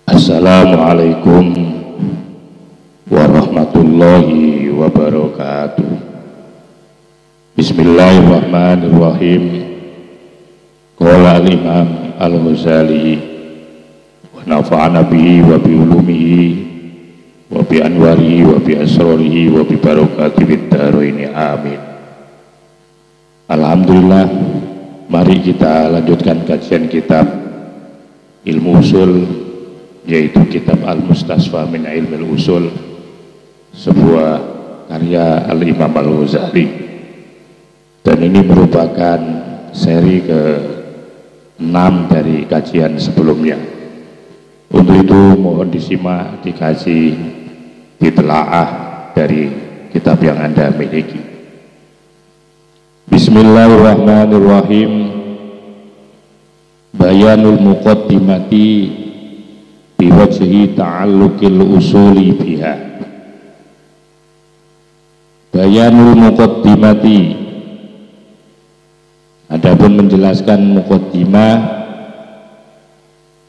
Assalamualaikum warahmatullahi wabarakatuh. Bismillahirrahmanirrahim. Qala al-Imam Al-Ghazali wa nafa'ana bihi wa bi ulumihi wa bi anwarihi wa bi asrarihi wa bi barakatihi fid dharain. Amin. Alhamdulillah, mari kita lanjutkan kajian kitab ilmu usul, yaitu kitab Al-Mustasfa min Ilmil Usul, sebuah karya Al-Imam Al-Ghazali, dan ini merupakan seri ke-6 dari kajian sebelumnya. Untuk itu mohon disimak, dikaji, ditelaah dari kitab yang Anda miliki. Bismillahirrahmanirrahim. Bayanul muqaddimati biwajhi ta'alluqil usuli biha. Bayanul muqaddimati, adapun menjelaskan muqaddimah,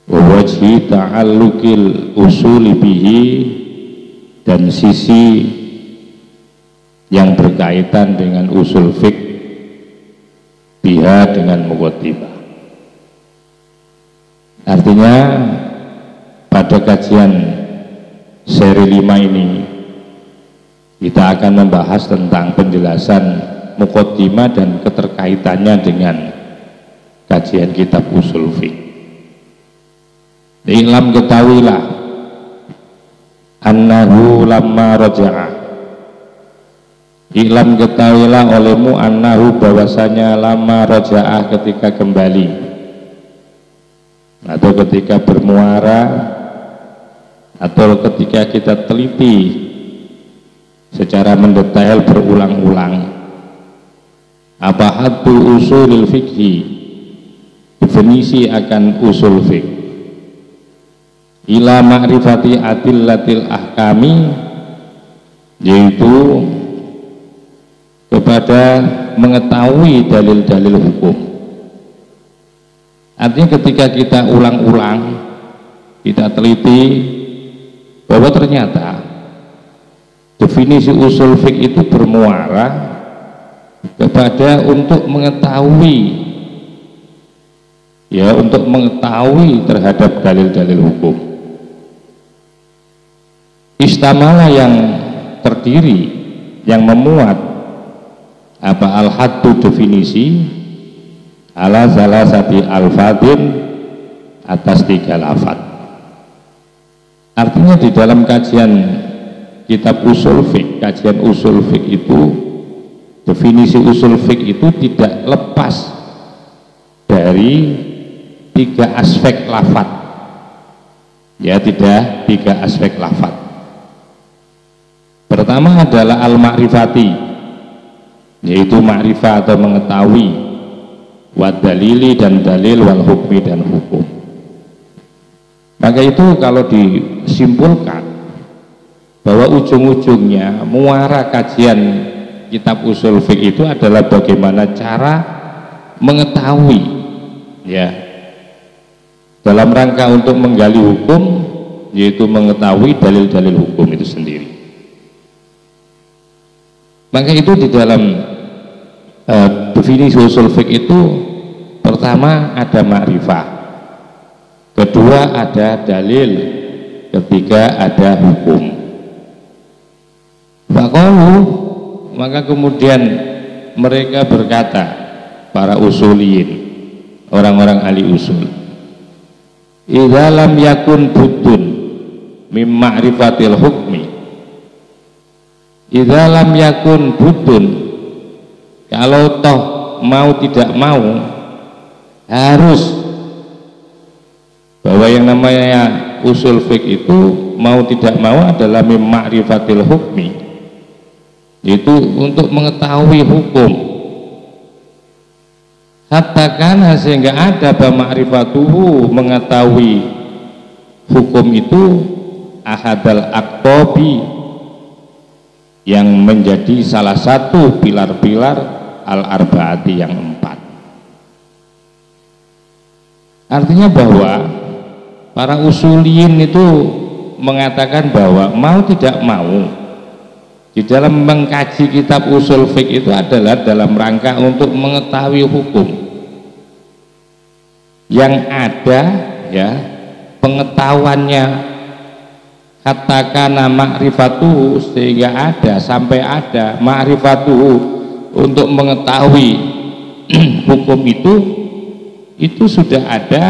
wajhi ta'alluqil usuli bihi, dan sisi yang berkaitan dengan usul fiqh biha, dengan muqaddimah. Artinya pada kajian seri 5 ini kita akan membahas tentang penjelasan muqaddimah dan keterkaitannya dengan kajian kitab usul fiqh. Ilam, ketahuilah, annahu lamma raja'a. Ilam, ketahuilah olehmu, annahu, bahwasanya, lamma raja'a, ketika kembali atau ketika bermuara atau ketika kita teliti secara mendetail berulang-ulang apa haddul usulil fikhi, definisi akan usul fiqh, ila ma'rifati adillatil ahkami, yaitu kepada mengetahui dalil-dalil hukum. Artinya ketika kita ulang-ulang, kita teliti bahwa ternyata definisi usul fiqh itu bermuara kepada untuk mengetahui, ya, untuk mengetahui terhadap dalil-dalil hukum. Istamala, yang terdiri, yang memuat apa al-haddu, definisi, ala salasati al-fadin, atas 3 lafaz. Artinya di dalam kajian kitab usul fiqh, kajian usul fiqh itu, definisi usul fiqh itu tidak lepas dari 3 aspek lafaz, ya, tidak 3 aspek lafaz. Pertama adalah al-ma'rifati, yaitu ma'rifah atau mengetahui, wa dalili, dan dalil, wal hukmi, dan hukum. Maka itu kalau disimpulkan bahwa ujung-ujungnya muara kajian kitab usul fiqh itu adalah bagaimana cara mengetahui, ya, dalam rangka untuk menggali hukum, yaitu mengetahui dalil-dalil hukum itu sendiri. Maka itu di dalam definisi usul fiqh itu, pertama ada ma'rifah, kedua ada dalil, ketiga ada hukum. Faqalu, maka kemudian mereka berkata, para usuliyin, orang-orang ahli usul, idza lam yakun buddun mim ma'rifatil hukmi, idza lam yakun buddun, kalau toh mau tidak mau harus, bahwa yang namanya usul fiqh itu mau tidak mau adalah mim ma'rifatil hukmi, itu untuk mengetahui hukum. Hatta kana, sehingga ada ma'rifatuhu, mengetahui hukum itu, ahadal aqtabi, yang menjadi salah satu pilar-pilar al-arba'ati, yang 4. Artinya bahwa para usuliyin itu mengatakan bahwa mau tidak mau di dalam mengkaji kitab usul fiqh itu adalah dalam rangka untuk mengetahui hukum yang ada, ya, pengetahuannya, katakan ma'rifatuhu, sehingga ada, sampai ada ma'rifatuhu untuk mengetahui hukum itu sudah ada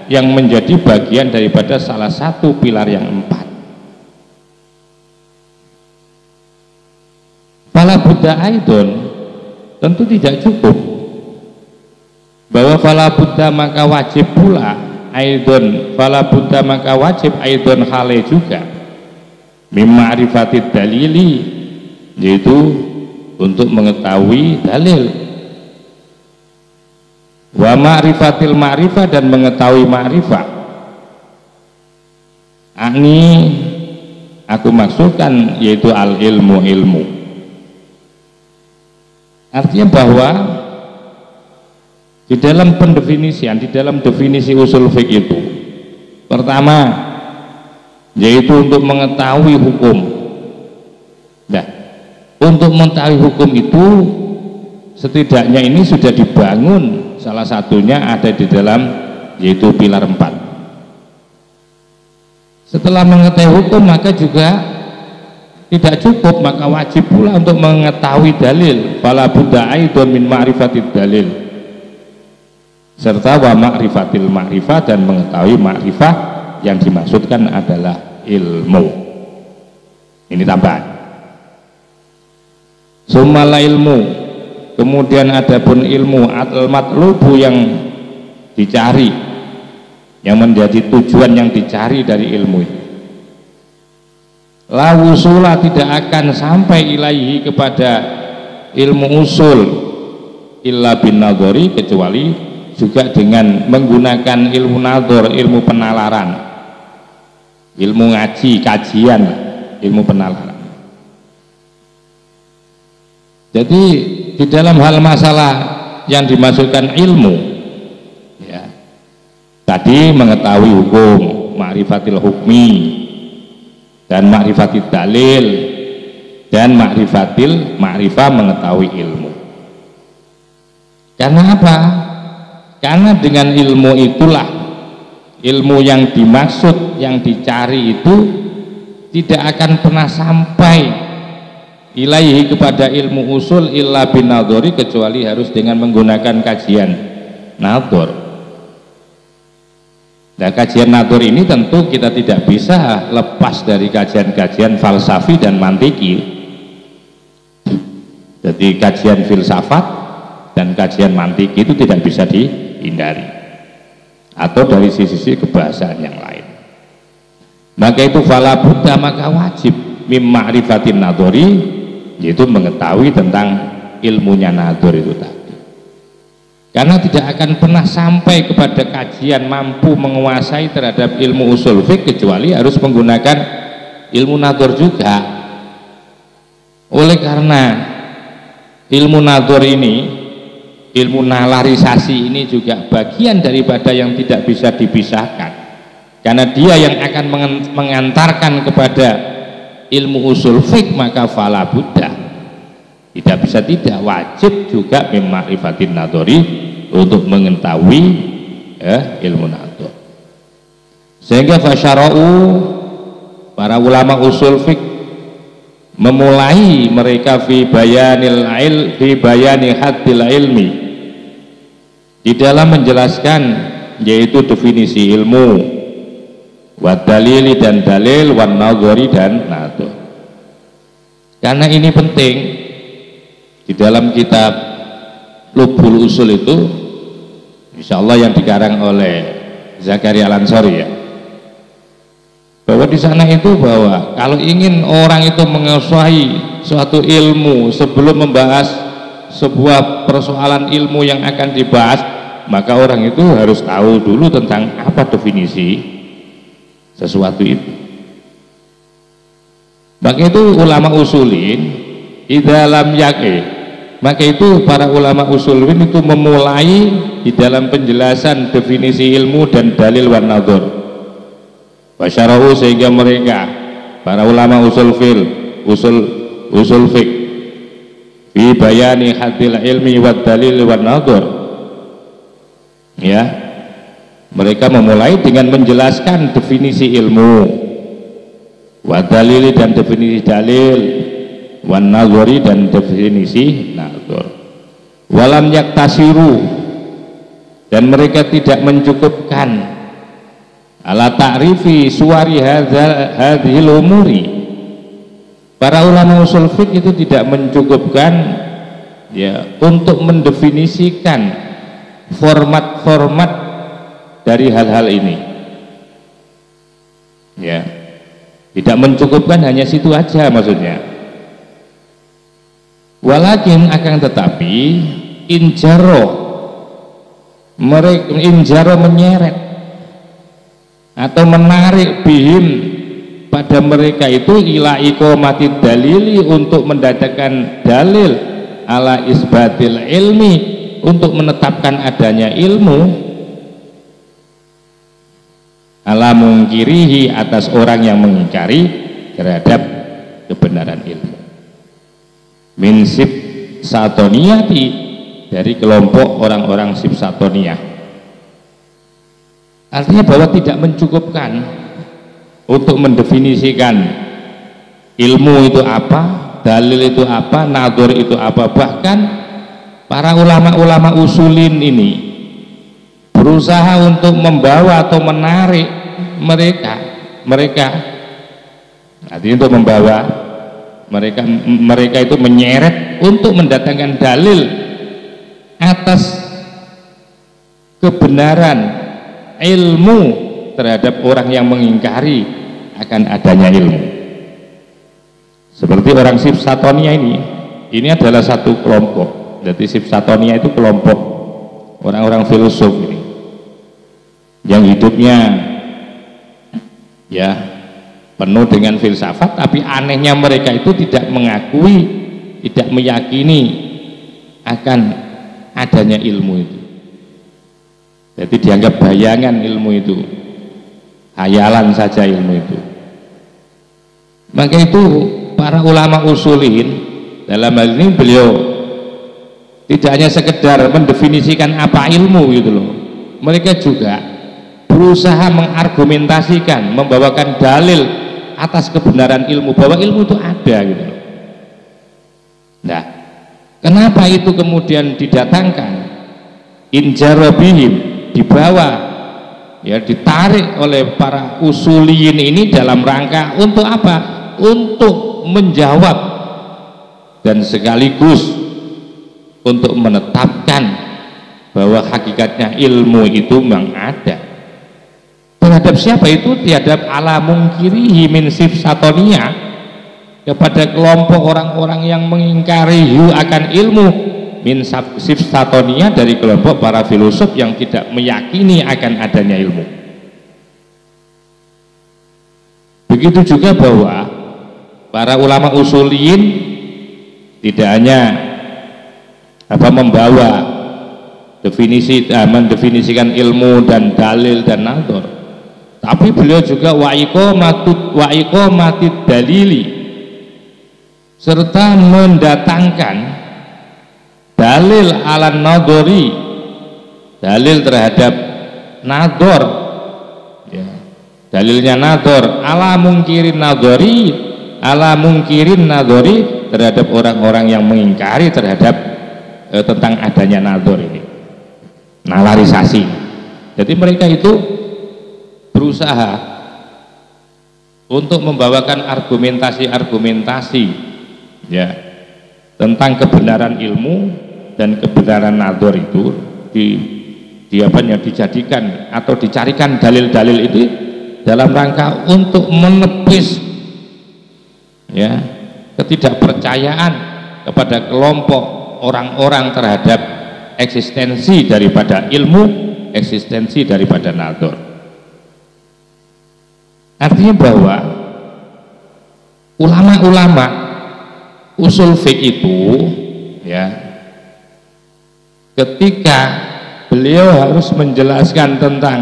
yang menjadi bagian daripada salah satu pilar yang 4. Fala Buddha aidon, tentu tidak cukup bahwa fala Buddha maka wajib pula aidon, fala Buddha maka wajib aidon hale juga mima'rifatid dalili, yaitu untuk mengetahui dalil, wa ma'rifatil ma'rifah, dan mengetahui ma'rifah. Ini aku maksudkan yaitu al ilmu. Artinya bahwa di dalam pendefinisian, di dalam definisi usul fiqh itu, pertama yaitu untuk mengetahui hukum. Nah, untuk mengetahui hukum itu setidaknya ini sudah dibangun, salah satunya ada di dalam yaitu pilar 4. Setelah mengetahui hukum maka juga tidak cukup, maka wajib pula untuk mengetahui dalil. Fala Buddha aidon min ma'rifatid dalil, serta wa ma'rifatil ma'rifah, dan mengetahui ma'rifah yang dimaksudkan adalah ilmu. Ini tambahan. Sumala ilmu, kemudian adapun ilmu al matlubu yang dicari, yang menjadi tujuan yang dicari dari ilmu itu. La wusula, tidak akan sampai ilaihi kepada ilmu usul illa bin nadhari, kecuali juga dengan menggunakan ilmu nadhar, ilmu penalaran, ilmu ngaji, kajian, ilmu penalaran. Jadi di dalam hal masalah yang dimasukkan ilmu, ya, tadi mengetahui hukum, ma'rifatil hukmi, dan ma'rifatid dalil, dan ma'rifatil ma'rifah, mengetahui ilmu. Karena apa? Karena dengan ilmu itulah, ilmu yang dimaksud, yang dicari itu tidak akan pernah sampai ilaihi kepada ilmu usul illa bin nadhari, kecuali harus dengan menggunakan kajian nadhar. Nah, kajian nadhar ini tentu kita tidak bisa lepas dari kajian-kajian falsafi dan mantiki. Jadi kajian filsafat dan kajian mantiki itu tidak bisa dihindari, atau dari sisi kebahasaan yang lain. Maka itu fala Buddha, maka wajib mim ma'rifatin nadhari, yaitu mengetahui tentang ilmunya nadhar itu tadi. Karena tidak akan pernah sampai kepada kajian mampu menguasai terhadap ilmu usul fiqh kecuali harus menggunakan ilmu nadhar juga. Oleh karena ilmu nadhar ini, ilmu nalarisasi ini juga bagian daripada yang tidak bisa dipisahkan, karena dia yang akan mengantarkan kepada ilmu usul fiqh, maka fala Buddha, tidak bisa tidak, wajib juga mim ma'rifatin nadhari, untuk mengetahui ilmu nadhar. Sehingga fasyara'u, para ulama usul fiqh memulai mereka fi bayani haddil ilmi, di dalam menjelaskan yaitu definisi ilmu, wa dalili, dan dalil, wan nadhari, dan nadhar. Karena ini penting di dalam kitab Lubul Usul itu, insyaallah yang dikarang oleh Zakaria Al-Ansari, ya, bahwa di sana itu bahwa kalau ingin orang itu menguasai suatu ilmu sebelum membahas sebuah persoalan ilmu yang akan dibahas, maka orang itu harus tahu dulu tentang apa definisi sesuatu itu. Maka itu ulama usulin idza lam yaqi, maka itu para ulama usulin itu memulai di dalam penjelasan definisi ilmu dan dalil wan nadhar, Wasyara'u, sehingga mereka para ulama usul fiqh fi bayani hadil ilmi wad dalil wan nadhar, ya, mereka memulai dengan menjelaskan definisi ilmu, wad dalil dan definisi dalil, wan nadhari dan definisi nadhar. Walam yaktasiru, dan mereka tidak mencukupkan ala ta'rifi suwari hadhil umuri. Para ulama usul fiqh itu tidak mencukupkan, ya, untuk mendefinisikan format-format dari hal-hal ini, ya, tidak mencukupkan hanya situ aja maksudnya. Walakin, akan tetapi, injaro menyeret atau menarik bihim pada mereka itu ila iqamati dalili, untuk mendatangkan dalil ala isbatil ilmi, untuk menetapkan adanya ilmu, ala mungkirihi, atas orang yang mengingkari terhadap kebenaran ilmu, min sib satoniyati, dari kelompok orang-orang sib satoniyah. Artinya bahwa tidak mencukupkan untuk mendefinisikan ilmu itu apa, dalil itu apa, nadhar itu apa. Bahkan para ulama-ulama usulin ini berusaha untuk membawa atau menarik mereka artinya untuk membawa mereka itu menyeret untuk mendatangkan dalil atas kebenaran ilmu terhadap orang yang mengingkari akan adanya ilmu. Seperti orang sif satonia ini adalah satu kelompok. Jadi sif satonia itu kelompok orang-orang filosof ini yang hidupnya, ya, penuh dengan filsafat, tapi anehnya mereka itu tidak mengakui, tidak meyakini akan adanya ilmu itu. Jadi dianggap bayangan ilmu itu, hayalan saja ilmu itu. Maka itu para ulama usulin dalam hal ini, beliau tidak hanya sekedar mendefinisikan apa ilmu gitu loh, mereka juga berusaha mengargumentasikan, membawakan dalil atas kebenaran ilmu, bahwa ilmu itu ada gitu loh. Nah, kenapa itu kemudian didatangkan? Injarobihim, dibawa, ya, ditarik oleh para usuliyin ini dalam rangka untuk apa? Untuk menjawab dan sekaligus untuk menetapkan bahwa hakikatnya ilmu itu memang ada. Terhadap siapa itu? Terhadap ala mungkirihi min sif satonia, kepada kelompok orang-orang yang mengingkari akan ilmu min sif satonia, dari kelompok para filosof yang tidak meyakini akan adanya ilmu. Begitu juga bahwa para ulama usuliyin tidak hanya membawa mendefinisikan ilmu dan dalil dan nadhar, tapi beliau juga wa iqamatid dalili, serta mendatangkan dalil ala nadhari, dalil terhadap nadhar, ya, dalilnya nadhar ala mungkirin nadhari, terhadap orang-orang yang mengingkari terhadap tentang adanya nadhar ini, nalarisasi. Jadi mereka itu berusaha untuk membawakan argumentasi, ya, tentang kebenaran ilmu dan kebenaran nadhar itu dijadikan atau dicarikan dalil-dalil itu dalam rangka untuk menepis, ya, ketidakpercayaan kepada kelompok orang-orang terhadap eksistensi daripada ilmu, eksistensi daripada nadhar. Artinya bahwa ulama-ulama usul fiqh itu, ya, ketika beliau harus menjelaskan tentang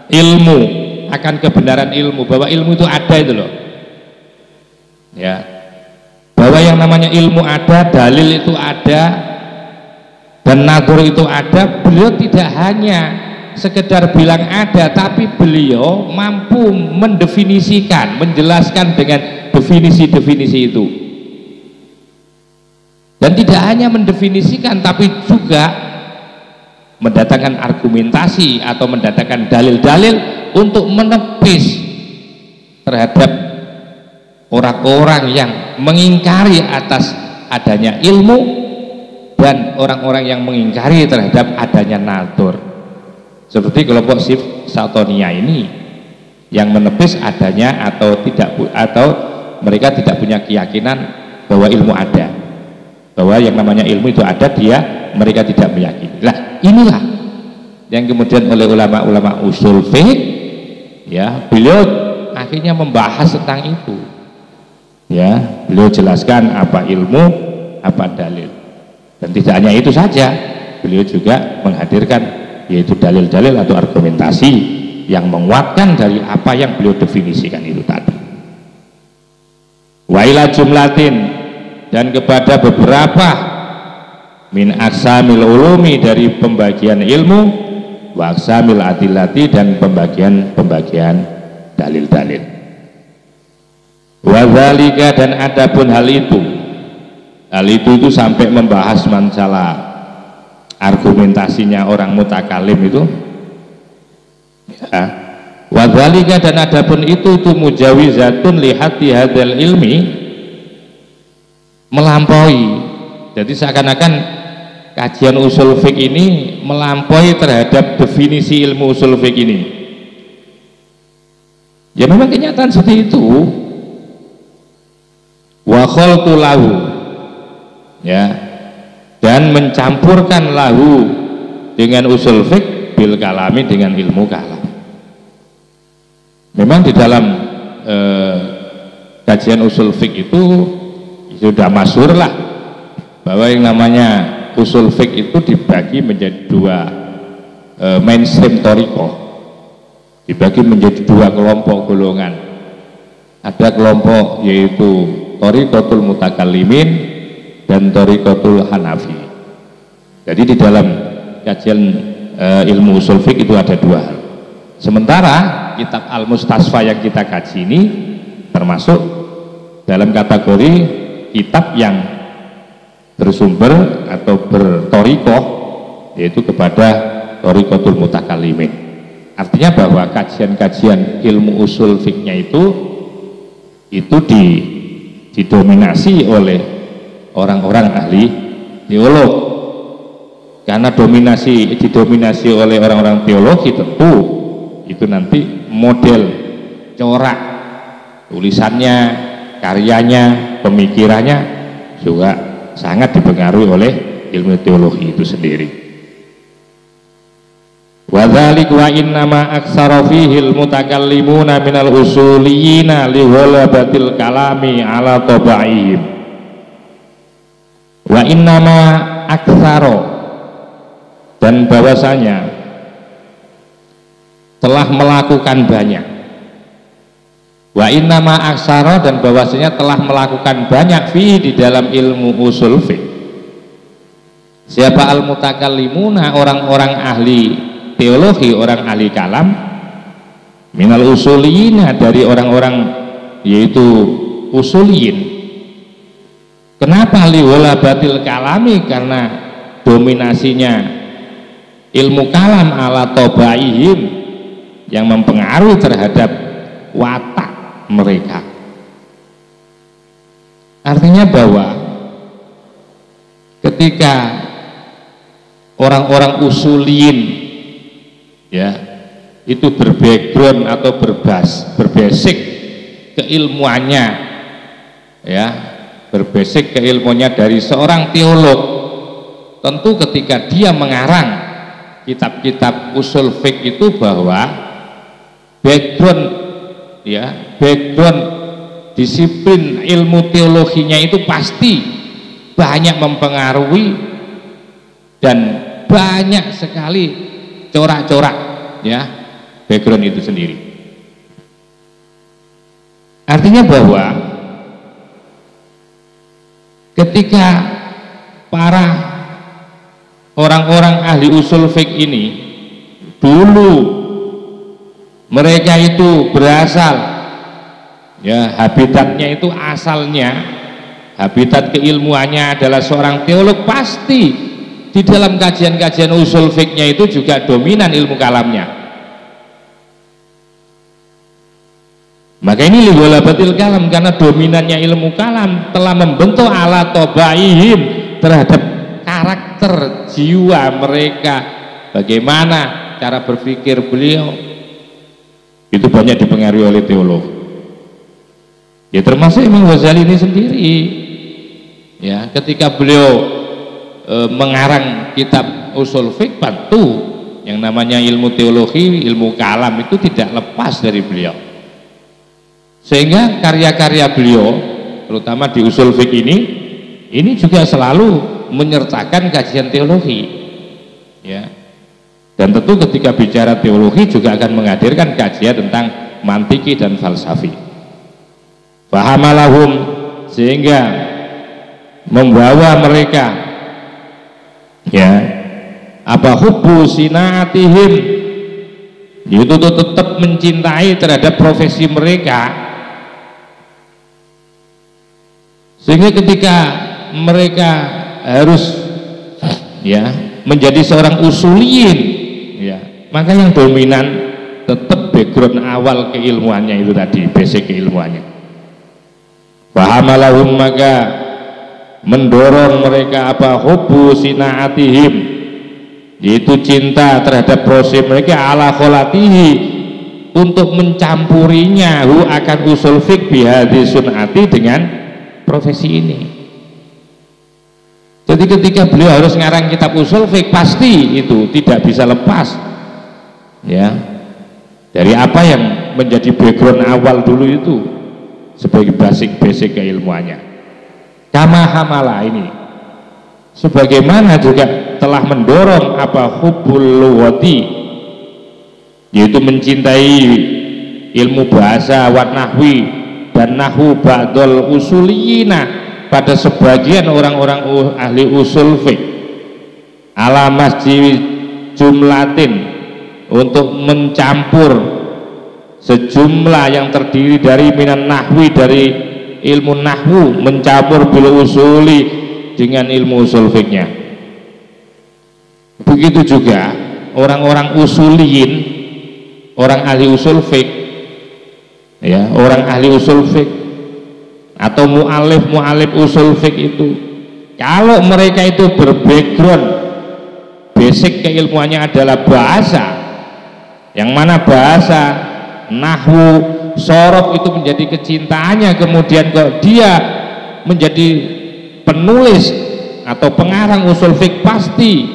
ilmu akan kebenaran ilmu, bahwa ilmu itu ada itu loh ya, bahwa yang namanya ilmu ada, dalil itu ada, dan natur itu ada. Beliau tidak hanya sekedar bilang ada, tapi beliau mampu mendefinisikan, menjelaskan dengan definisi-definisi itu. Dan tidak hanya mendefinisikan, tapi juga mendatangkan argumentasi atau mendatangkan dalil-dalil untuk menepis terhadap orang-orang yang mengingkari atas adanya ilmu dan orang-orang yang mengingkari terhadap adanya natur. Seperti kelompok Sifsatonia ini yang menepis adanya atau mereka tidak punya keyakinan bahwa ilmu ada, bahwa yang namanya ilmu itu ada, mereka tidak meyakini. Nah, inilah yang kemudian oleh ulama-ulama usul fiqh ya, beliau akhirnya membahas tentang itu ya, beliau jelaskan apa ilmu, apa dalil. Dan tidak hanya itu saja, beliau juga menghadirkan yaitu dalil-dalil atau argumentasi yang menguatkan dari apa yang beliau definisikan itu tadi. Wa ila jumlatin, dan kepada beberapa min aksamil ulumi, dari pembagian ilmu, wa aksamil adillati, dan pembagian dalil-dalil. Wa dzalika, dan adapun hal itu sampai membahas masalah argumentasinya orang mutakalim itu ya. Wa dzalika, dan adapun itu mujawizatun li hati hadzal ilmi, melampaui. Jadi seakan-akan kajian usul fiqh ini melampaui terhadap definisi ilmu usul fiqh ini. Ya memang kenyataan seperti itu. Wa khaltu lahu, ya, dan mencampurkan lahu dengan usul fiqh bil kalami, dengan ilmu kalam. Memang di dalam kajian usul fiqh itu sudah masyhur lah bahwa yang namanya usul fiqh itu dibagi menjadi dua mainstream thariqah, dibagi menjadi dua kelompok golongan. Ada kelompok yaitu thariqatul mutakallimin dan thariqatul hanafi. Jadi di dalam kajian ilmu usul fiqh itu ada dua hal. Sementara kitab Al-Mustasfa yang kita kaji ini termasuk dalam kategori kitab yang bersumber atau bertorikoh, yaitu kepada thariqatul mutakallimin. Artinya bahwa kajian-kajian ilmu usul fiknya itu didominasi oleh orang-orang ahli teolog. Karena didominasi oleh orang-orang teologi, tentu itu nanti model corak tulisannya, karyanya, pemikirannya juga sangat dipengaruhi oleh ilmu teologi itu sendiri. Wa dzalik wa innama aktsara fihi al-mutakallimuna minal usuliyina li ghalabatil kalami ala tabaihim. Wa innama aktsara, dan bahwasanya telah melakukan banyak. Wa innama aktsara, dan bahwasanya telah melakukan banyak fi di dalam ilmu usul fiqh. Siapa al-mutakallimuna, orang-orang ahli teologi, orang ahli kalam, minal usuliyina, dari orang-orang yaitu usuliyin. Kenapa liwala batil kalami? Karena dominasinya ilmu kalam ala tobaihim, yang mempengaruhi terhadap watak mereka. Artinya bahwa ketika orang-orang usuliyin ya itu berbackground atau berbasic keilmuannya, ya berbasic keilmuannya dari seorang teolog, tentu ketika dia mengarang kitab-kitab usul fiqh itu bahwa background disiplin ilmu teologinya itu pasti banyak mempengaruhi dan banyak sekali corak-corak ya background itu sendiri. Artinya bahwa ketika para orang-orang ahli usul fiqh ini dulu mereka itu berasal, ya, habitatnya itu asalnya habitat keilmuannya adalah seorang teolog, pasti di dalam kajian-kajian usul fiqhnya itu juga dominan ilmu kalamnya. Maka ini liwalabatil kalam, karena dominannya ilmu kalam telah membentuk ala tobaihim, terhadap karakter jiwa mereka, bagaimana cara berpikir beliau itu banyak dipengaruhi oleh teolog. Ya termasuk Imam Ghazali ini sendiri, ya, ketika beliau mengarang kitab usul fiqh, tentu yang namanya ilmu teologi, ilmu kalam itu tidak lepas dari beliau. Sehingga karya-karya beliau terutama di usul fiqh ini juga selalu menyertakan kajian teologi, ya. Dan tentu ketika bicara teologi juga akan menghadirkan kajian tentang mantiki dan falsafi. Fahamalahum, sehingga membawa mereka, ya, apa hubbu sinaatihim, itu tetap mencintai terhadap profesi mereka. Sehingga ketika mereka harus, ya, menjadi seorang usuliyin, ya, maka yang dominan tetap background awal keilmuannya itu tadi, basic keilmuannya. Fahamalahum, maka mendorong mereka apa hubbu sinaatihim, yaitu cinta terhadap proses mereka, ala kholatihi, untuk mencampurinya hu akan usul fiqh bihadhi sunati, dengan profesi ini. Jadi ketika beliau harus ngarang kitab usul fiqh, pasti itu tidak bisa lepas, ya, dari apa yang menjadi background awal dulu itu sebagai basic keilmuannya. Kama hamala, ini sebagaimana juga telah mendorong apa hubbul lughati, yaitu mencintai ilmu bahasa wa nahwi dan nahu ba'dul usuliyina, pada sebagian orang-orang ahli usul fiqh, ala masjid jumlatin, untuk mencampur sejumlah yang terdiri dari minan nahwi, dari ilmu nahwu, mencampur bil usuli, dengan ilmu usul fiqhnya. Begitu juga orang-orang usuliyin, orang ahli usul fiqh, ya, orang ahli usul fiqh atau mu'alif usul fiqh itu, kalau mereka itu berbackground basic keilmuannya adalah bahasa, yang mana bahasa nahwu sorof itu menjadi kecintaannya, kemudian kalau dia menjadi penulis atau pengarang usul fiqh, pasti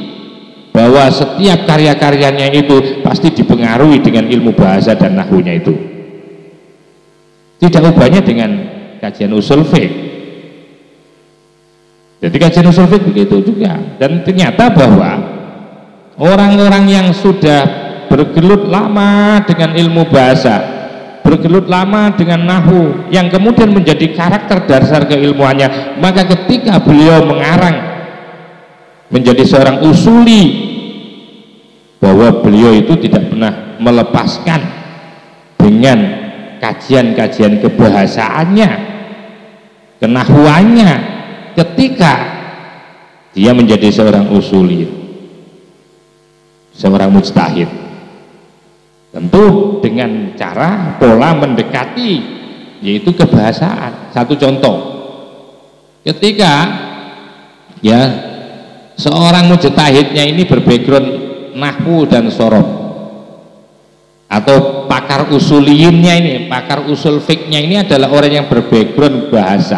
bahwa setiap karya-karyanya itu pasti dipengaruhi dengan ilmu bahasa dan nahwunya itu. Tidak ubahnya dengan kajian usul fiqh. Jadi kajian usul fiqh begitu juga. Dan ternyata bahwa orang-orang yang sudah bergelut lama dengan ilmu bahasa, bergelut lama dengan nahwu, yang kemudian menjadi karakter dasar keilmuannya, maka ketika beliau mengarang menjadi seorang usuli, bahwa beliau itu tidak pernah melepaskan dengan kajian-kajian kebahasaannya, kenahwuannya, ketika dia menjadi seorang usuli, seorang mujtahid, tentu dengan cara pola mendekati, yaitu kebahasaan. Satu contoh, ketika, ya, seorang mujtahidnya ini berbackground nahwu dan sorof, atau pakar usuliyinnya ini, pakar usul fiqhnya ini adalah orang yang berbackground bahasa,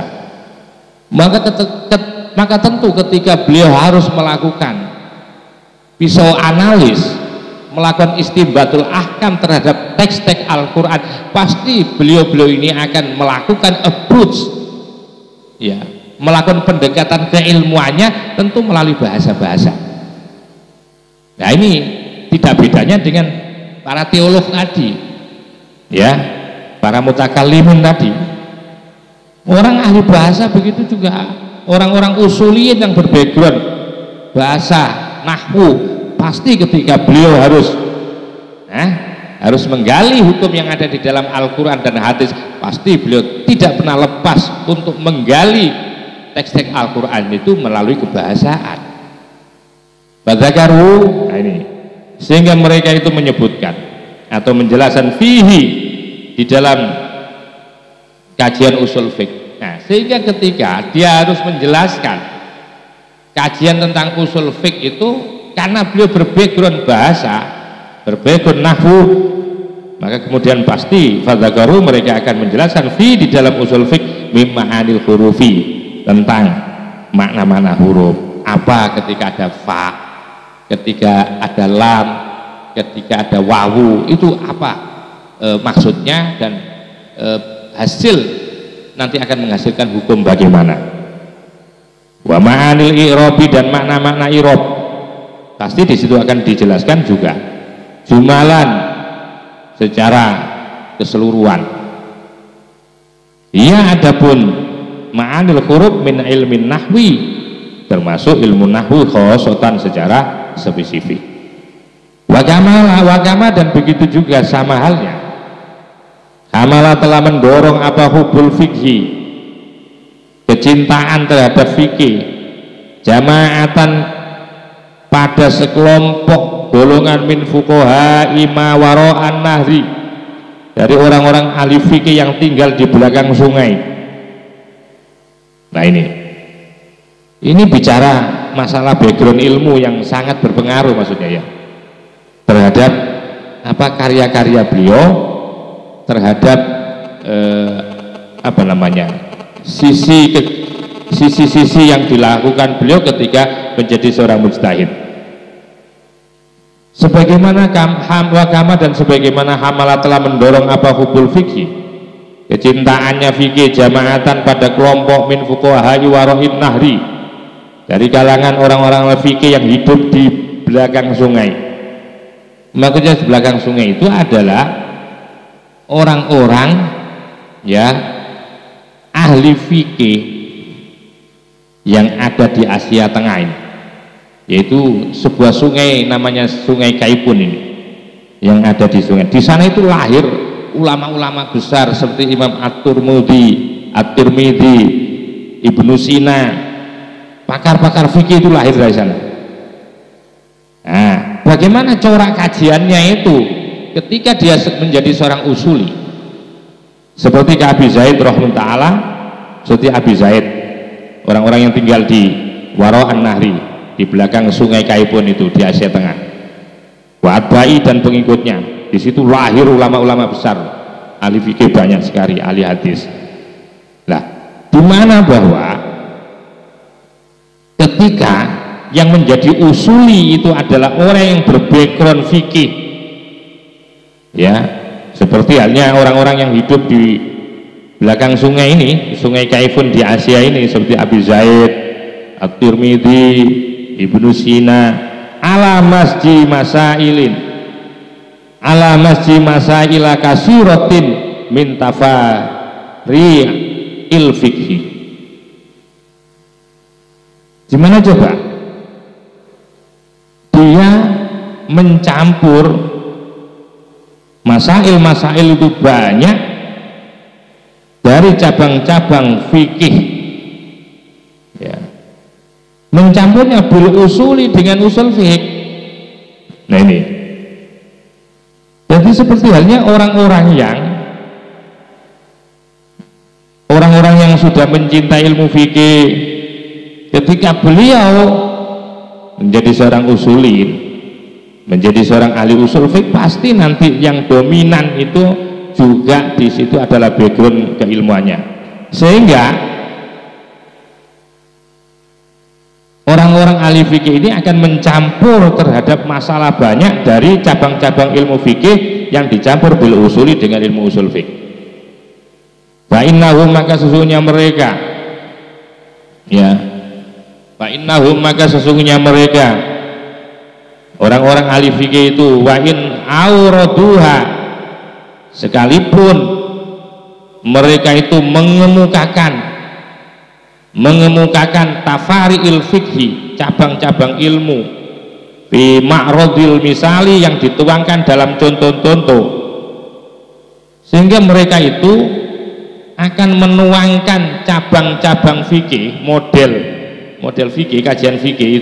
maka tentu ketika beliau harus melakukan pisau analis, melakukan istinbatul ahkam terhadap teks-teks Al-Quran, pasti beliau ini akan melakukan approach, ya, melakukan pendekatan keilmuannya tentu melalui bahasa-bahasa. Nah, ini tidak bedanya dengan para teolog tadi, ya, para mutakallimin tadi. Orang ahli bahasa begitu juga, orang-orang usuliyin yang berbackground bahasa, nahwu, pasti ketika beliau harus menggali hukum yang ada di dalam Al-Quran dan hadis, pasti beliau tidak pernah lepas untuk menggali teks-teks Al-Quran itu melalui kebahasaan. Badzakaru, nah ini, sehingga mereka itu menyebutkan atau menjelaskan fihi di dalam kajian usul fiqh. Nah, sehingga ketika dia harus menjelaskan kajian tentang usul fiqh itu, karena beliau berbackground bahasa, berbackground nahwu, maka kemudian pasti fadzakaru, mereka akan menjelaskan fi di dalam usul fiqh mim ma'anil hurufi, tentang makna-makna huruf. Apa ketika ada fa, ketika ada lam, ketika ada wawu, itu apa maksudnya, dan hasil nanti akan menghasilkan hukum bagaimana. Wa ma'anil i'robi, dan makna-makna i'rob pasti di situ akan dijelaskan juga jumalan secara keseluruhan. Ia adapun ma'anil huruf min ilmin nahwi, termasuk ilmu nahwu khosotan secara spesifik. Wagama dan begitu juga sama halnya. Amalah telah mendorong apa hubul fikhi, kecintaan terhadap fikih, jamaatan pada sekelompok golongan min fuqaha ima waro'an nahri, dari orang-orang ahli fikih yang tinggal di belakang sungai. Nah ini bicara masalah background ilmu yang sangat berpengaruh, maksudnya ya, terhadap apa karya-karya beliau, terhadap sisi-sisi yang dilakukan beliau ketika menjadi seorang mujtahid. Sebagaimana wakama dan sebagaimana hamalah telah mendorong apa hubul fikih, kecintaannya fikih jamaatan pada kelompok min fuqaha waro'in nahri, dari kalangan orang-orang fikih yang hidup di belakang sungai. Maksudnya di belakang sungai itu adalah orang-orang ya ahli fikih yang ada di Asia Tengah ini, yaitu sebuah sungai namanya Sungai Kaipun ini, yang ada di sungai. Di sana itu lahir ulama-ulama besar seperti Imam At-Tirmidzi, Ibnu Sina, pakar-pakar fikih itu lahir dari sana. Nah, bagaimana corak kajiannya itu ketika dia menjadi seorang usuli, seperti Abi Zaid rahimahullah ta'ala, seperti Abi Zaid, orang-orang yang tinggal di Waro'an Nahri, di belakang Sungai Kaipun itu di Asia Tengah, wa atba'i dan pengikutnya. Di situ lahir ulama-ulama besar, ahli fikih banyak sekali, ahli hadis. Nah, di mana bahwa ketika yang menjadi usuli itu adalah orang yang berbackground fikih, ya, seperti halnya orang-orang yang hidup di belakang sungai ini, Sungai Kaifun di Asia ini, seperti Abi Zaid, At-Tirmidzi, Ibnu Sina, ala masji masaila kasiratin min tafari'il fikhi. Gimana coba dia mencampur masail-masail itu banyak dari cabang-cabang fikih, ya, mencampurnya bil usuli dengan usul fikih. Nah ini, jadi seperti halnya orang-orang yang sudah mencintai ilmu fikih, ketika beliau menjadi seorang usulin, menjadi seorang ahli usul fiqh, pasti nanti yang dominan itu juga di situ adalah background keilmuannya, sehingga orang-orang ahli fikih ini akan mencampur terhadap masalah banyak dari cabang-cabang ilmu fikih yang dicampur bil usuli dengan ilmu usul fiqh. Fa innahum, maka sesungguhnya mereka, ya, fa innahum, maka sesungguhnya mereka orang-orang ahli fikih itu, wa in auraduha, sekalipun mereka itu mengemukakan tafari'il fikhi, cabang-cabang ilmu fi ma'radil misali, yang dituangkan dalam contoh-contoh, sehingga mereka itu akan menuangkan cabang-cabang fikih, model fikih, kajian fikih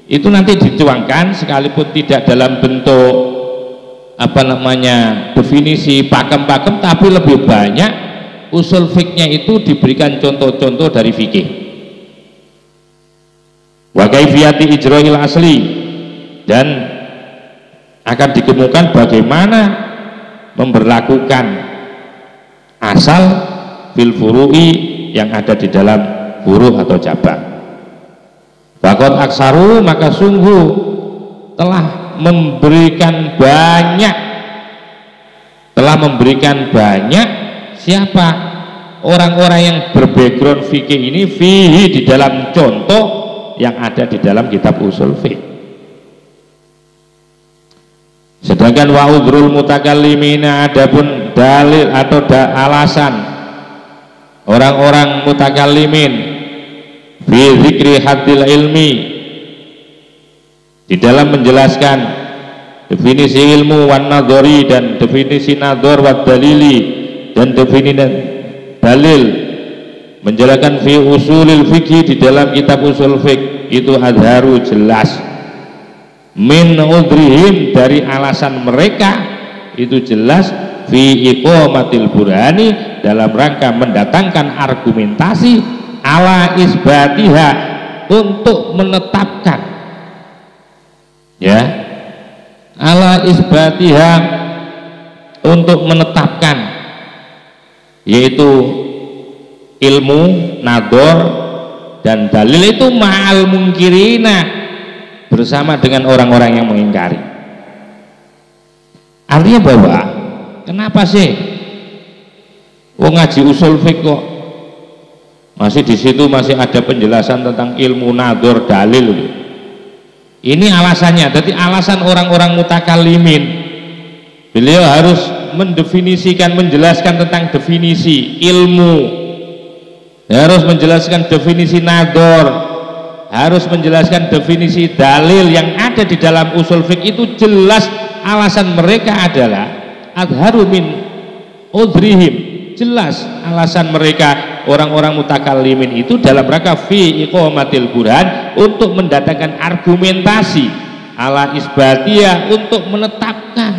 itu nanti dituangkan sekalipun tidak dalam bentuk definisi pakem-pakem, tapi lebih banyak usul fikihnya itu diberikan contoh-contoh dari fikih. Wa kaifiyati ijra'il asli, dan akan dikemukakan bagaimana memberlakukan asal fil furu'i yang ada di dalam furu' atau cabang. Faqad aksaru, maka sungguh telah memberikan banyak siapa? Orang-orang yang berbackground fikih ini fihi, di dalam contoh yang ada di dalam kitab usul fiqh. Sedangkan wa udhrul mutakallimina, adapun dalil atau alasan orang-orang mutakallimin fi dzikri haddil ilmi, di dalam menjelaskan definisi ilmu, wan nadhari, dan definisi nadhar, wa dalili, dan definisi dalil, menjelaskan fi usulil fikih, di dalam kitab usul fikih itu adharu, jelas, min udrihim, dari alasan mereka itu jelas, fi iqamatil burhani, dalam rangka mendatangkan argumentasi, ala isbatiha, untuk menetapkan, ya, ala isbatiha, untuk menetapkan, yaitu ilmu, nador, dan dalil itu ma'al mungkirina, bersama dengan orang-orang yang mengingkari. Artinya bahwa kenapa sih ngaji usul fiqh kok masih di situ masih ada penjelasan tentang ilmu, nador, dalil? Ini alasannya. Jadi alasan orang-orang mutakallimin, beliau harus mendefinisikan, menjelaskan tentang definisi ilmu, harus menjelaskan definisi nador, harus menjelaskan definisi dalil yang ada di dalam usul fiqh. Itu jelas alasan mereka adalah adharu min udhrihim, jelas alasan mereka orang-orang mutakallimin itu dalam rangka fi iqamatil burhan, untuk mendatangkan argumentasi, ala isbatiyah, untuk menetapkan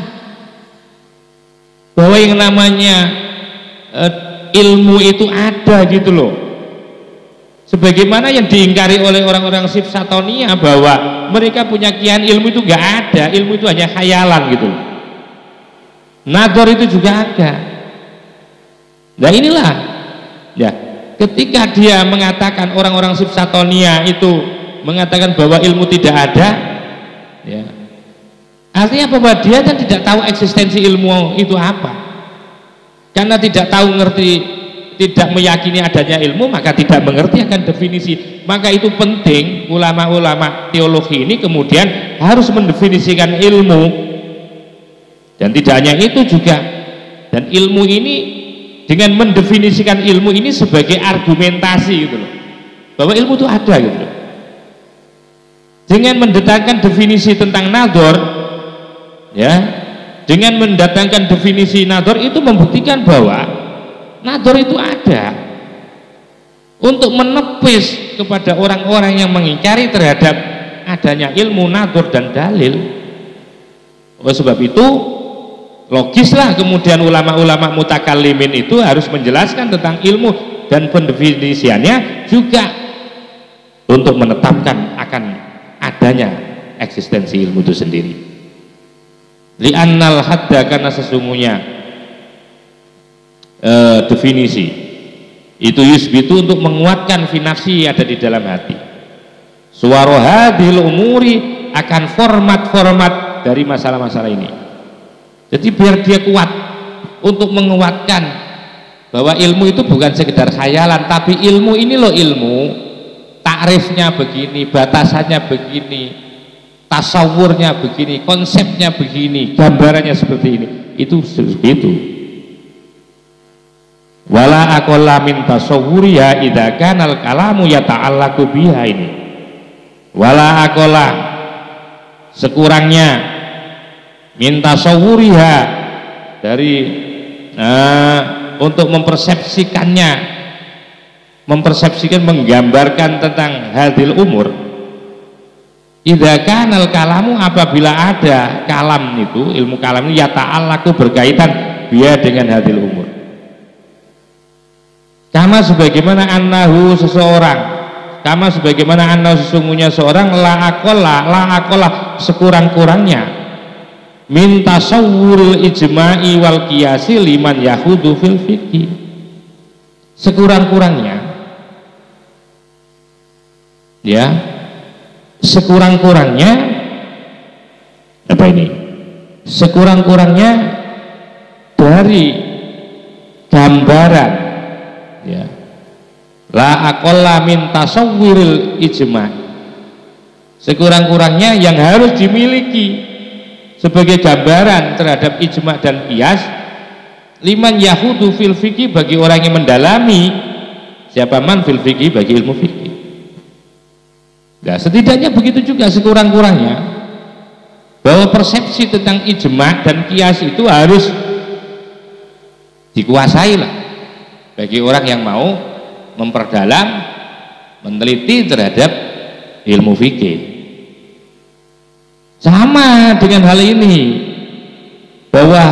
bahwa yang namanya ilmu itu ada, gitu loh. Sebagaimana yang diingkari oleh orang-orang Sifsatoniyah, bahwa mereka punya kian ilmu itu nggak ada, ilmu itu hanya khayalan, gitu. Nador itu juga ada. Nah inilah, ya, ketika dia mengatakan, orang-orang Sifsatoniyah itu mengatakan bahwa ilmu tidak ada, ya, artinya bahwa dia kan tidak tahu eksistensi ilmu itu apa. Karena tidak tahu, ngerti, tidak meyakini adanya ilmu, maka tidak mengerti akan definisi. Maka itu penting ulama-ulama teologi ini kemudian harus mendefinisikan ilmu. Dan tidak hanya itu juga, dan ilmu ini, dengan mendefinisikan ilmu ini sebagai argumentasi, gitu loh, bahwa ilmu itu ada, gitu loh. Dengan mendatangkan definisi tentang nador, ya, dengan mendatangkan definisi nador, itu membuktikan bahwa nador itu ada, untuk menepis kepada orang-orang yang mengingkari terhadap adanya ilmu, nador, dan dalil. Oleh sebab itu logislah kemudian ulama-ulama mutakallimin itu harus menjelaskan tentang ilmu dan pendefinisiannya juga, untuk menetapkan akan adanya eksistensi ilmu itu sendiri. Li'annal hadda, karena sesungguhnya definisi itu yusbitu, untuk menguatkan finafsi ada di dalam hati, suwarohadil umuri, akan format-format dari masalah-masalah ini. Jadi biar dia kuat untuk menguatkan bahwa ilmu itu bukan sekedar khayalan, tapi ilmu ini loh, ilmu takrifnya begini, batasannya begini, tasawurnya begini, konsepnya begini, gambarannya seperti ini. Itu segitu. wala aqalla min tasawwuriha idza kana al kalamu yata'allaqu biha. Ini wala aqalla sekurangnya min tasawwuriha dari untuk mempersepsikan menggambarkan tentang hadil umur. Idza kanal kalamu apabila ada kalam itu, ilmu kalam itu ya ta'allaqu berkaitan biya dengan hadil umur. Kama sebagaimana annahu seseorang, kama sebagaimana annahu sesungguhnya seorang la aqalla sekurang-kurangnya min tasawwuril ijma'i wal qiyasi liman yahudu fil fiqhi. Sekurang-kurangnya ya, sekurang-kurangnya apa ini? Sekurang-kurangnya dari gambaran ya. La aqalla min tasawwuril ijma'. Sekurang-kurangnya yang harus dimiliki sebagai gambaran terhadap ijma' dan qiyas liman yahudu fil fiqhi, bagi orang yang mendalami. Siapa man fil fiqhi, bagi ilmu fikih. Nah, setidaknya begitu juga sekurang-kurangnya bahwa persepsi tentang ijma' dan qiyas itu harus dikuasai lah bagi orang yang mau memperdalam, meneliti terhadap ilmu fikih. Sama dengan hal ini, bahwa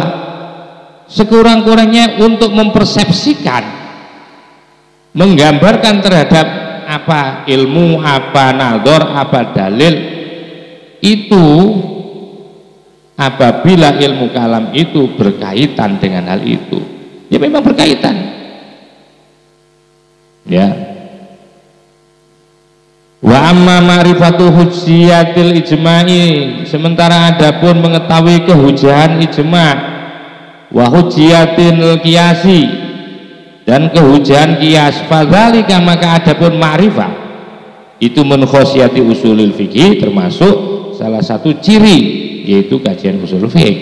sekurang-kurangnya untuk mempersepsikan, menggambarkan terhadap apa ilmu, apa nadhar, apa dalil itu, apabila ilmu kalam itu berkaitan dengan hal itu, ya memang berkaitan ya. Wa amma ma'rifatu hujjiyatil ijma'i, sementara adapun mengetahui kehujahan ijma', wa hujjiyatil qiyasi, dan kehujahan qiyas, fadzalika maka adapun ma'rifah itu min khosyati usulil fikih, termasuk salah satu ciri yaitu kajian usul fikih.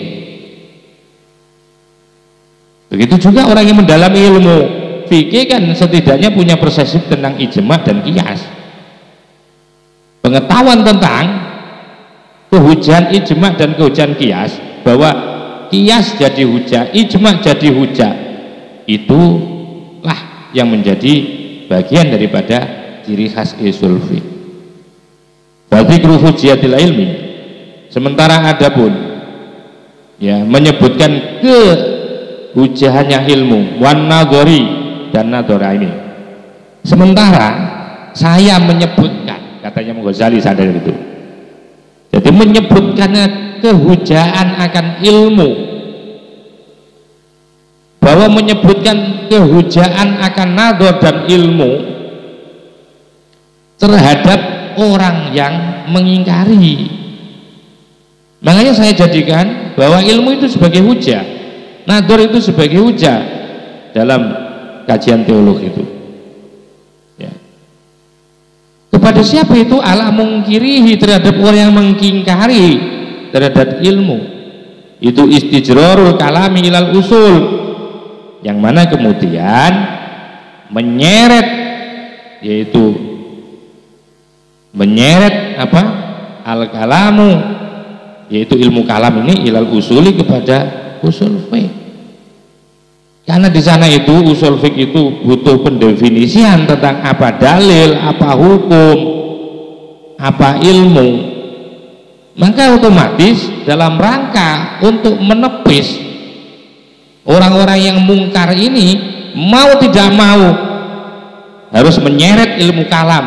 Begitu juga orang yang mendalami ilmu fikih kan setidaknya punya persepsi tentang ijma' dan qiyas, pengetahuan tentang kehujahan ijma' dan kehujahan qiyas, bahwa qiyas jadi hujah, ijma' jadi hujah, itulah yang menjadi bagian daripada ciri khas usul fiqh. Wa dzikru hujjatil ilmi, sementara adapun ya menyebutkan kehujahannya ilmu, wan nadhari dan nadhara ini, sementara saya menyebutkan, katanya Ghazali sadar itu, jadi menyebutkannya kehujahan akan ilmu, bahwa menyebutkan kehujahan akan nadhar dan ilmu terhadap orang yang mengingkari. Makanya saya jadikan bahwa ilmu itu sebagai hujah, nadhar itu sebagai hujah dalam kajian teologi itu ya. Kepada siapa itu? Ala mungkirihi, terhadap orang yang mengingkari terhadap ilmu itu, istijrarul kalami ilal usul, yang mana kemudian menyeret, yaitu menyeret apa? Al kalamu, yaitu ilmu kalam ini, ilal usuli, kepada usul fiqh. Karena di sana itu usul fiqh itu butuh pendefinisian tentang apa dalil, apa hukum, apa ilmu. Maka otomatis dalam rangka untuk menepis orang-orang yang mungkar ini, mau tidak mau harus menyeret ilmu kalam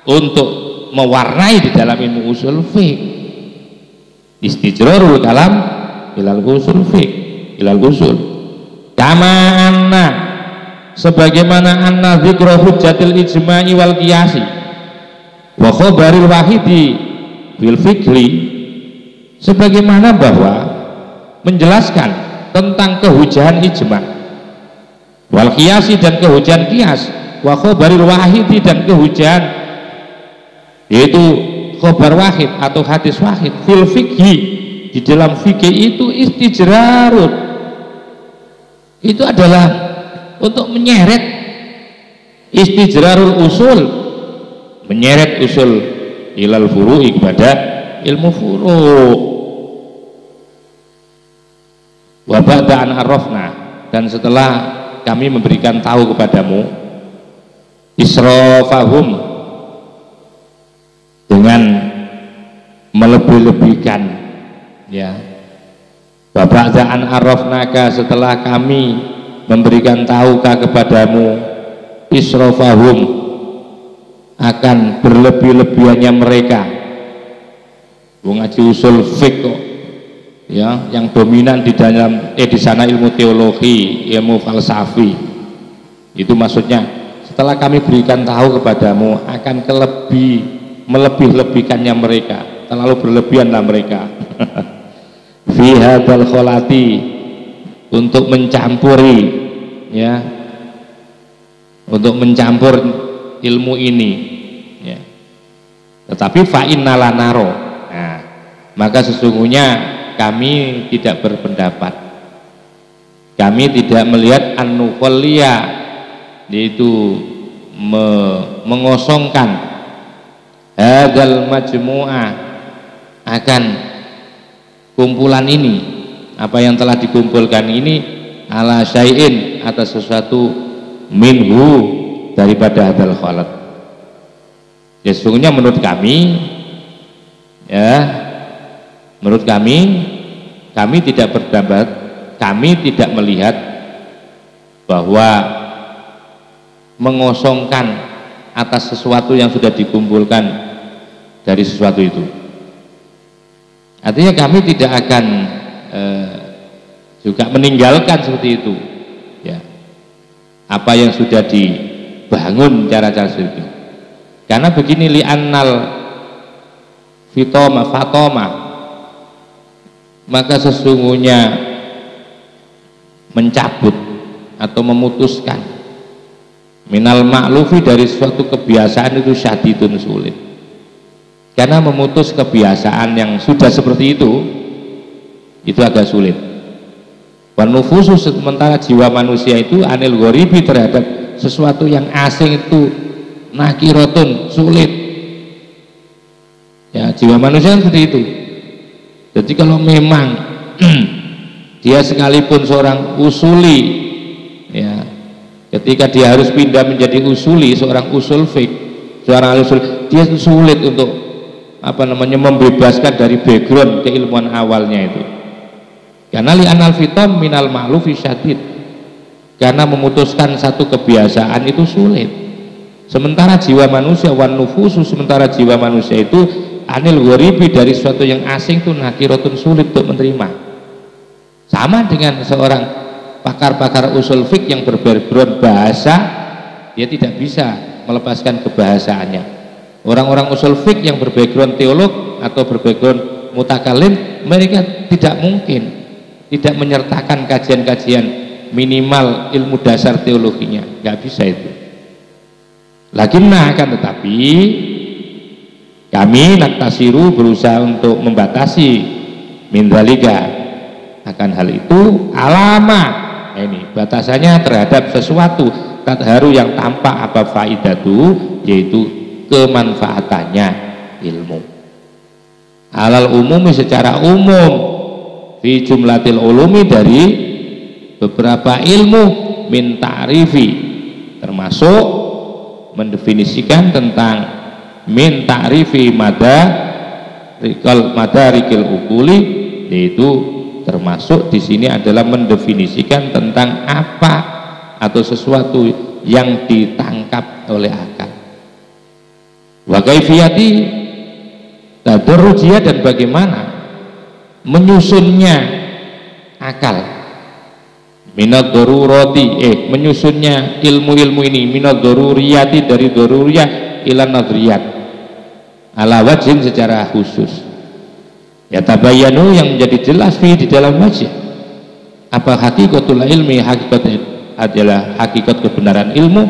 untuk mewarnai di dalam ilmu usul fiqh. Istijrarul kalam ilal usul fiqh, ilal usul. Kama anna, sebagaimana anna dzikra hujjatil ijma'i wal qiyasi wa khabaril wahidi bil fikri, sebagaimana bahwa menjelaskan tentang kehujahan ijma' wal qiyasi dan kehujahan qiyas, wa khabaril wahidi dan kehujahan yaitu khabar wahid atau hadis wahid fil fikhi, di dalam fikih itu istijrarun, itu adalah untuk menyeret istijrarul usul, menyeret usul ilal furu'i kepada ilmu furu'. Wa ba'da an arrafna, dan setelah kami memberikan tahu kepadamu israfahum, dengan melebih-lebihkan, ya. Wa ba'da an arrafnaka, setelah kami memberikan tahukah kepadamu israfahum, akan berlebih-lebihannya mereka. Ngaji usul fiqh kok, ya, yang dominan di dalam di sana ilmu teologi, ilmu falsafi. Itu maksudnya setelah kami berikan tahu kepadamu akan melebih-lebihkannya mereka, terlalu berlebihanlah mereka. Fi hadzal kholati, untuk mencampuri, ya, untuk mencampur ilmu ini, ya. Tetapi fa inna lanaro, nah, maka sesungguhnya kami tidak berpendapat, kami tidak melihat an-nuqalliya, yaitu mengosongkan hadzal majmu'ah, akan kumpulan ini, apa yang telah dikumpulkan ini, ala syai'in, atas sesuatu minhu, daripada hadzal khalat. Ya, sesungguhnya menurut kami, ya, menurut kami tidak berpendapat, kami tidak melihat bahwa mengosongkan atas sesuatu yang sudah dikumpulkan dari sesuatu itu. Artinya kami tidak akan juga meninggalkan seperti itu, ya, apa yang sudah dibangun cara-cara seperti itu. Karena begini, li'annal fatoma, maka sesungguhnya mencabut atau memutuskan minal ma'lufi, dari suatu kebiasaan itu syadidun, sulit. Karena memutus kebiasaan yang sudah seperti itu agak sulit. Wan nufusu, sementara jiwa manusia itu anil ghoribi, terhadap sesuatu yang asing itu nakirotun, sulit. Ya, jiwa manusia seperti itu. Jadi kalau memang dia sekalipun seorang usuli, ya, ketika dia harus pindah menjadi usuli, seorang usul fiqh, seorang usul, dia sulit untuk membebaskan dari background keilmuan awalnya itu. Karena li'anal fitam minal ma'lufi syadid, karena memutuskan satu kebiasaan itu sulit. Sementara jiwa manusia, wan nufusu, sementara jiwa manusia itu anil ghoribi, dari sesuatu yang asing itu nakirotun, sulit untuk menerima. Sama dengan seorang pakar-pakar usul fiqh yang berbackground bahasa, dia tidak bisa melepaskan kebahasaannya. Orang-orang usul fiqh yang berbackground teolog atau berbackground mutakalim, mereka tidak mungkin tidak menyertakan kajian-kajian minimal ilmu dasar teologinya, nggak bisa itu. Lakinna, akan tetapi kami naktasiru, berusaha untuk membatasi mindalika, akan hal itu alama, ini batasannya terhadap sesuatu tadharu yang tampak apa faidatu, yaitu kemanfaatannya ilmu alal umumi, secara umum, fi jumlatil ulumi, dari beberapa ilmu, min ta'rifi, termasuk mendefinisikan tentang min ta'rifi madarikil ukuli, yaitu termasuk di sini adalah mendefinisikan tentang apa atau sesuatu yang ditangkap oleh akal. Wa kaifiyati tadarrujiyah, dan bagaimana menyusunnya akal, minad darurati, menyusunnya ilmu-ilmu ini, minad daruriyati, dari daruriyah ila nadriyat, ala wajhin, secara khusus. Ya tabayanu, yang menjadi jelas di dalam wajh, apa hakikatul ilmi, hakikat adalah hakikat kebenaran ilmu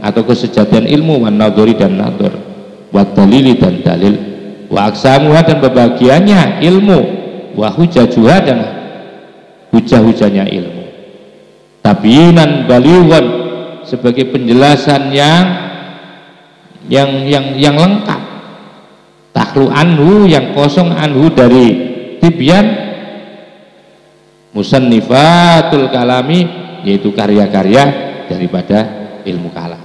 atau kesejatian ilmu, wan nadhari, dan nadhar, wa dalili, dan dalil, wa aksamuha, dan pembagiannya ilmu, wa hujajuha, dan hujah-hujahnya ilmu, tabiinan balighan, sebagai penjelasan yang lengkap. Takhlu anhu, yang kosong anhu dari tibyan, musannifatul kalami, yaitu karya-karya daripada ilmu kalam,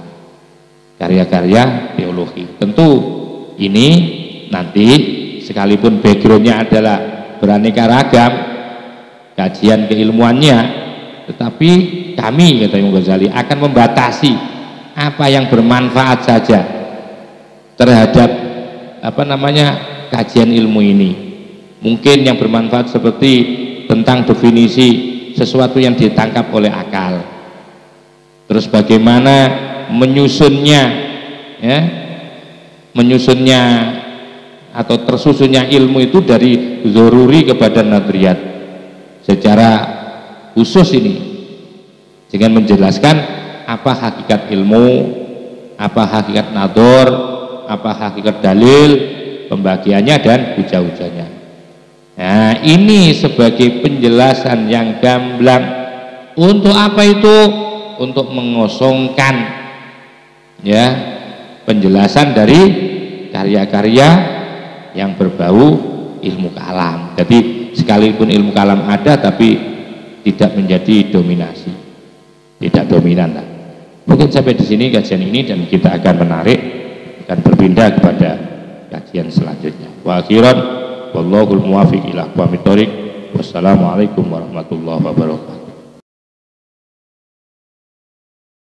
karya-karya teologi. Tentu ini nanti sekalipun backgroundnya adalah beraneka ragam kajian keilmuannya, tetapi kami, kata Imam Ghazali, akan membatasi apa yang bermanfaat saja terhadap kajian ilmu ini. Mungkin yang bermanfaat seperti tentang definisi sesuatu yang ditangkap oleh akal, terus bagaimana menyusunnya, ya, menyusunnya atau tersusunnya ilmu itu dari dzururi kepada nadriyat secara khusus ini, dengan menjelaskan apa hakikat ilmu, apa hakikat nador, apa hakikat dalil, pembagiannya dan hujah-hujahnya. Nah, ini sebagai penjelasan yang gamblang. Untuk apa itu? Untuk mengosongkan, ya, penjelasan dari karya-karya yang berbau ilmu kalam. Jadi sekalipun ilmu kalam ada, tapi tidak menjadi dominasi, tidak dominan lah. Mungkin sampai di sini kajian ini, dan kita akan menarik dan berpindah kepada kajian selanjutnya. Wa akhiran, wallahul muwafiq ila aqwamit thoriq. Wassalamualaikum warahmatullahi wabarakatuh.